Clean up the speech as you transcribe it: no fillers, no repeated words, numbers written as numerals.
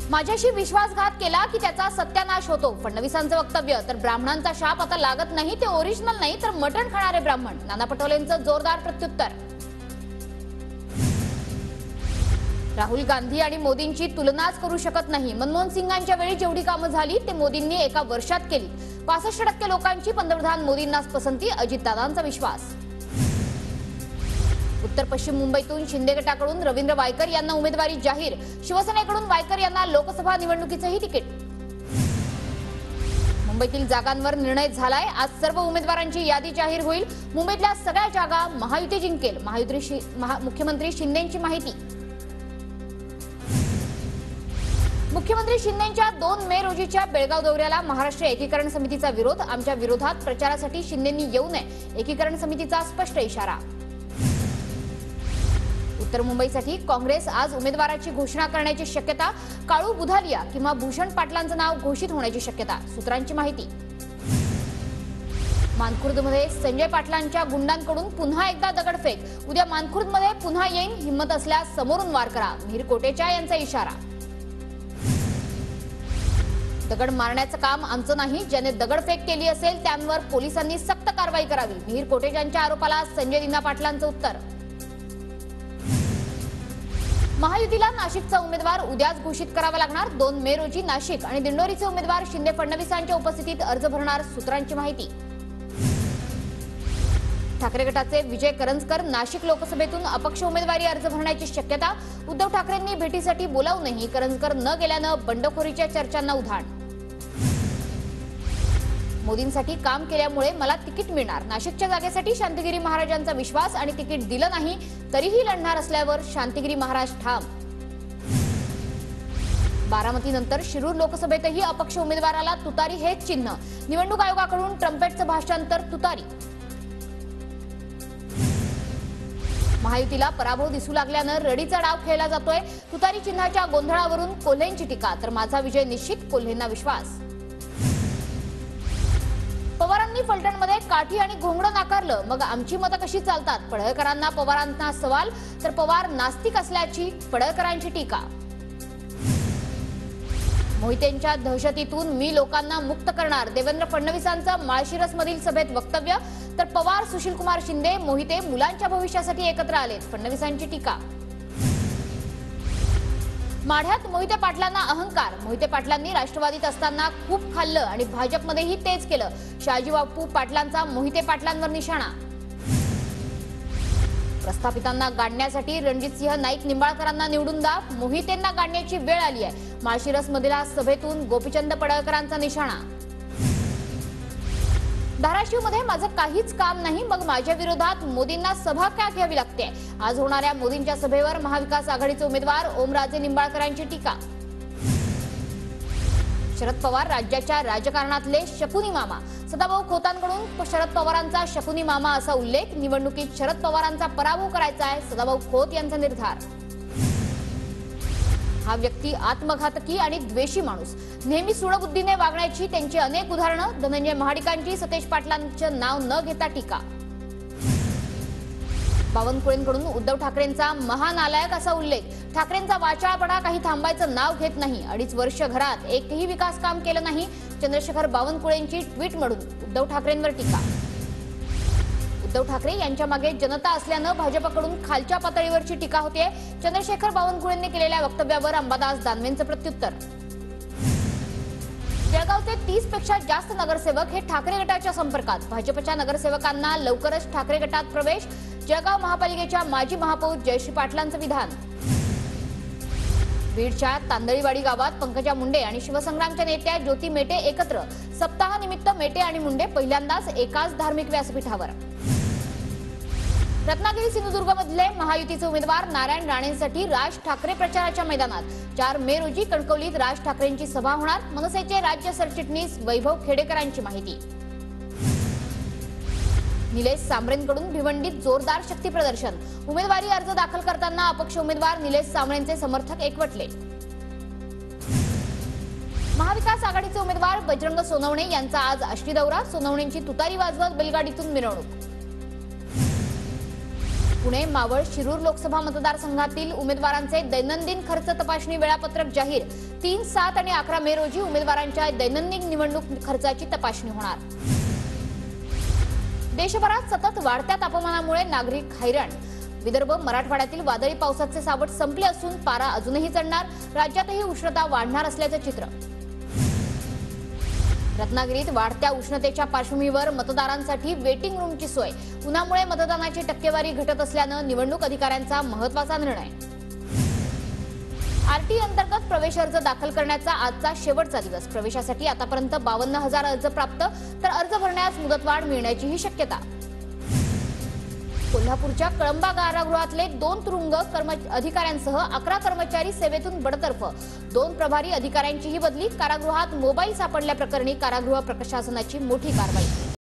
माझ्याशी विश्वासघात केला की त्याचा सत्यानाश होतो, फडणवीसांचं वक्तव्य. तर ब्राह्मणांचा शाप आता लागत नाही, ते ओरिजिनल नाही तर मटण खाणारे ब्राह्मण. नाना पटोलेंचं जोरदार प्रत्युत्तर. राहुल गांधी आणि मोदींची तुलनाच करू शकत नाही. मनमोहन सिंगांच्या वेळी जेवढी कामं झाली ते मोदींनी एका वर्षात केली. 65% लोकांची पंतप्रधान मोदींनाच पसंती, अजितदादांचा विश्वास. उत्तर पश्चिम मुंबईतून शिंदे गटाकडून रवींद्र वायकर यांना उमेदवारी जाहीर. शिवसेनेकडून वायकर यांना लोकसभा निवडणुकीचंही तिकीट. मुंबईतील जागांवर निर्णय झालाय. आज सर्व उमेदवारांची यादी जाहीर होईल. मुंबईतल्या सगळ्या जागा महायुती जिंकेल, मुख्यमंत्री शिंदेंची माहिती. मुख्यमंत्री शिंदेंच्या 2 मे रोजीच्या बेळगाव दौऱ्याला महाराष्ट्र एकीकरण समितीचा विरोध. आमच्या विरोधात प्रचारासाठी शिंदेंनी येऊ नये, एकीकरण समितीचा स्पष्ट इशारा. उत्तर मुंबईसाठी काँग्रेस आज उमेदवाराची घोषणा करण्याची शक्यता. काळू बुधालिया किंवा भूषण पाटलांचं नाव घोषित होण्याची शक्यता, सूत्रांची माहिती. मानखुर्दमध्ये संजय पाटलांच्या गुंडांकडून पुन्हा एकदा दगडफेक. उद्या मानखुर्दमध्ये पुन्हा येईन, हिम्मत असल्यास समोरून वार करा, मिहीर कोटेचा यांचा इशारा. दगड मारण्याचं काम आमचं नाही, ज्याने दगडफेक केली असेल त्यांवर पोलिसांनी सक्त कारवाई करावी, मिहीर कोटेचांच्या आरोपाला संजय दिना पाटलांचं उत्तर. महायुतीला नाशिकचा उमेदवार उद्याच घोषित करावा लागणार. 2 मे रोजी नाशिक आणि दिंडोरीचे उमेदवार शिंदे फडणवीसांच्या उपस्थितीत अर्ज भरणार, सूत्रांची माहिती. ठाकरे गटाचे विजय करंजकर नाशिक लोकसभेतून अपक्ष उमेदवारी अर्ज भरण्याची शक्यता. उद्धव ठाकरेंनी भेटीसाठी बोलावूनही करंजकर न गेल्यानं बंडखोरीच्या चर्चांना उधाण. मोदींसाठी काम केल्यामुळे मला तिकीट मिळणार. नाशिकच्या जागेसाठी शांतिगिरी महाराजांचा विश्वास आणि तिकीट दिलं नाही तरीही लढणार असल्यावर शांतिगिरी महाराज ठाम. बारामतीनंतर शिरूर लोकसभेतही अपक्ष उमेदवाराला तुतारी हेच चिन्ह. निवडणूक आयोगाकडून ट्रम्पेटचं भाषण तर तुतारी. महायुतीला पराभव दिसू लागल्यानं रडीचा डाव खेळला जातोय. तुतारी चिन्हाच्या गोंधळावरून कोल्हेंची टीका. तर माझा विजय निश्चित, कोल्हेंना विश्वास. पवारांनी फलटणमध्ये काठी आणि घोंगडं नाकारलं, मग आमची मतं कशी चालतात? पडळकरांना पवारांना सवाल. तर पवार नास्तिक असल्याची पडळकरांची टीका. मोहितेंच्या दहशतीतून मी लोकांना मुक्त करणार, देवेंद्र फडणवीसांचं माळशिरसमधील सभेत वक्तव्य. तर पवार, सुशीलकुमार शिंदे, मोहिते मुलांच्या भविष्यासाठी एकत्र आलेत, फडणवीसांची टीका. माढ्यात मोहिते पाटलांना अहंकार. मोहिते पाटलांनी राष्ट्रवादीत असताना खूप खाल्लं आणि भाजपमध्येही तेच केलं. शहाजी बापू पाटलांचा मोहिते पाटलांवर निशाणा. प्रस्थापितांना गाडण्यासाठी रणजितसिंह नाईक निंबाळकरांना निवडून द्या, मोहितेंना गाडण्याची वेळ आली आहे. माळशिरसमधील सभेतून गोपीचंद पडळकरांचा निशाणा. धाराशिवमध्ये माझं काहीच काम नाही, मग माझ्या विरोधात मोदींना सभा का घ्यावी लागते? आज होणाऱ्या मोदींच्या सभेवर महाविकास आघाडीचे उमेदवार ओमराजे निंबाळकरांची टीका. शरद पवार राज्याच्या राजकारणातले शकुनी मामा. सदाभाऊ खोतांकडून शरद पवारांचा शकुनी मामा असा उल्लेख. निवडणुकीत शरद पवारांचा पराभव करायचा आहे, सदाभाऊ खोत यांचा निर्धार. हा व्यक्ती आत्मघातकी आणि द्वेषी माणूस, नेहमी सूडबुद्धीने वागण्याची त्यांची अनेक उदाहरणं. धनंजय महाडिकांची सतेज पाटलांचं नाव न घेता टीका. बावनकुळेंकडून उद्धव ठाकरेंचा महानालायक असा उल्लेख. ठाकरेंचा वाचाळपणा काही थांबायचं नाव घेत नाही. 2.5 वर्ष घरात एकही विकास काम केलं नाही. चंद्रशेखर बावनकुळेंची ट्विट मधून उद्धव ठाकरेंवर टीका. उद्धव ठाकरे यांच्या मागे जनता असल्यानं भाजपकडून खालच्या पातळीवरची टीका होते. चंद्रशेखर बावनकुळेंनी केलेल्या वक्तव्यावर अंबादास दानवेंचं प्रत्युत्तर. जळगावचे 30 पेक्षा जास्त नगरसेवक हे ठाकरे गटाच्या संपर्कात. भाजपच्या नगरसेवकांना लवकरच ठाकरे गटात प्रवेश. जळगाव महापालिकेच्या माजी महापौर जयश्री पाटलांचं विधान. बीडच्या तांदळीवाडी गावात पंकजा मुंडे आणि शिवसंग्रामच्या नेत्या ज्योती मेटे एकत्र. सप्ताहानिमित्त मेटे आणि मुंडे पहिल्यांदाच एकाच धार्मिक व्यासपीठावर. रत्नागिरी सिंधुदुर्गमधले महायुतीचे उमेदवार नारायण राणेंसाठी राज ठाकरे प्रचाराच्या मैदानात. 4 मे रोजी कणकवलीत राज ठाकरेंची सभा होणार. मनसेचे राज्य सरचिटणीस वैभव खेडेकरांची माहिती. निलेश सांबरेंकडून भिवंडीत जोरदार शक्ती प्रदर्शन. उमेदवारी अर्ज दाखल करताना अपक्ष उमेदवार निलेश सांबरेंचे समर्थक एकवटले. महाविकास आघाडीचे उमेदवार बजरंग सोनवणे यांचा आज आष्टी दौरा. सोनवणेंची तुतारी वाजवत बैलगाडीतून मिरवणूक. पुणे, मावळ, शिरूर लोकसभा मतदारसंघातील उमेदवारांचे दैनंदिन खर्च तपासणी वेळापत्रक जाहीर. 3, 7 आणि 11 मे रोजी उमेदवारांच्या दैनंदिन निवडणूक खर्चाची तपासणी होणार. देशभरात सतत वाढत्या तापमानामुळे नागरिक हैराण. विदर्भ, मराठवाड्यातील वादळी पावसाचे सावट संपले असून पारा अजूनही चढणार. राज्यातही उष्णता वाढणार असल्याचे चित्र. रत्नागिरीत वाढत्या उष्णतेच्या पार्श्वभूमीवर मतदारांसाठी वेटिंग रूमची सोय. उन्हामुळे मतदानाची टक्केवारी घटत असल्यानं निवडणूक अधिकाऱ्यांचा महत्त्वाचा निर्णय. आरटी अंतर्गत प्रवेश अर्ज दाखल करण्याचा आजचा शेवटचा दिवस. प्रवेशासाठी आतापर्यंत 52,000 अर्ज प्राप्त, तर अर्ज भरण्यास मुदतवाढ मिळण्याचीही शक्यता. कोल्हापूरच्या कळंबा कारागृहातले 2 तुरुंग अधिकाऱ्यांसह 11 कर्मचारी सेवेतून बडतर्फ. 2 प्रभारी अधिकाऱ्यांचीही बदली. कारागृहात मोबाईल सापडल्याप्रकरणी कारागृह प्रशासनाची मोठी कारवाई.